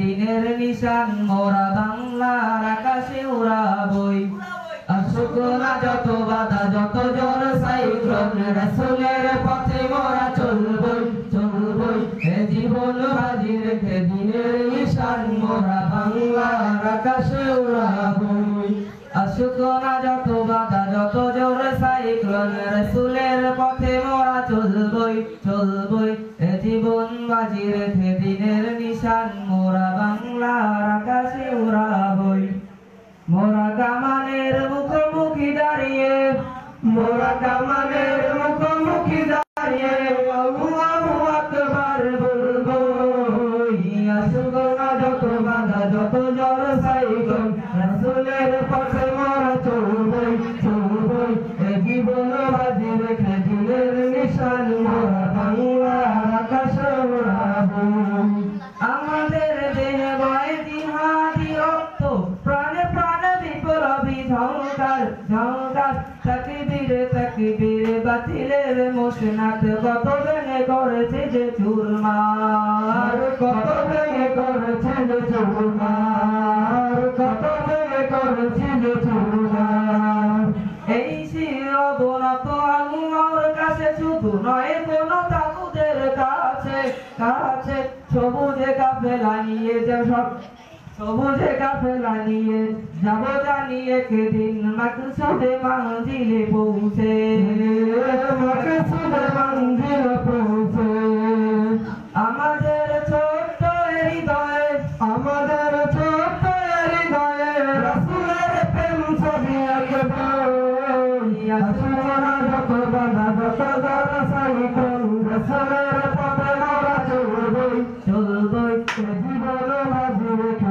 দিনের নিশান মোরা বাংলার আকাশে উড়াবই আসুক না যত বাধা যত জোর সাইক্লোন রাসূলের পথে মোরা চলবই চলবই এ জীবন বাজি রেখে দিনের নিশান মোরা বাংলার আকাশে উড়াবই আসুক না যত বাধা যত জোর সাইক্লোন রাসূলের পথে মোরা চলবই চলবই এ জীবন বাজি রেখে দিনের নিশান মোরা বাংলার আকাশে উড়াবই মোরা কামানের মুখোমুখি দাঁড়িয়ে মোরা কামানের মুখোমুখি দাঁড়িয়ে আল্লাহু আকবার বলবো আসুক না যত বাধা যত জোর সাইক্লোন রাসূলের পথে মোরা চলবই চলবই এ জীবন বাজি রেখে দিনের নিশান মোরা বাংলার আকাশে উড়াবই আমাদের দেহে বয় জিহাদি রক্ত প্রাণে প্রাণে বিপ্লবী ঝংকার ঝংকার তাকবীর তাকবীর বাতিলের মুশনাত কত ভেঙে করেছে যে চুরমার কত ভেঙে করেছে যে চুরমার কত ভেঙে করেছে যে চুরমার এই শিরবনত আল্লাহর কাছে শুধু নয় কোন তাগুদের কাছে কাছে সবুজে কাফেলা নিয়ে যেসব সবুজে কাফেলা নিয়ে যাব জানিয়ে কেদিন মাকসুদে মঞ্জিলে পৌঁছে মাকসুদে মঞ্জিলে পৌঁছে আমাদের ছোট্ট হৃদয়ে আমাদের ছোট্ট হৃদয়ে রাসূলের প্রেম ছবি আঁকবো আসুনা যত বাধা যত জোর সাইক্লোন রাসূলের পথে মোরা চলবই চলবই জীবন বাজি রেখে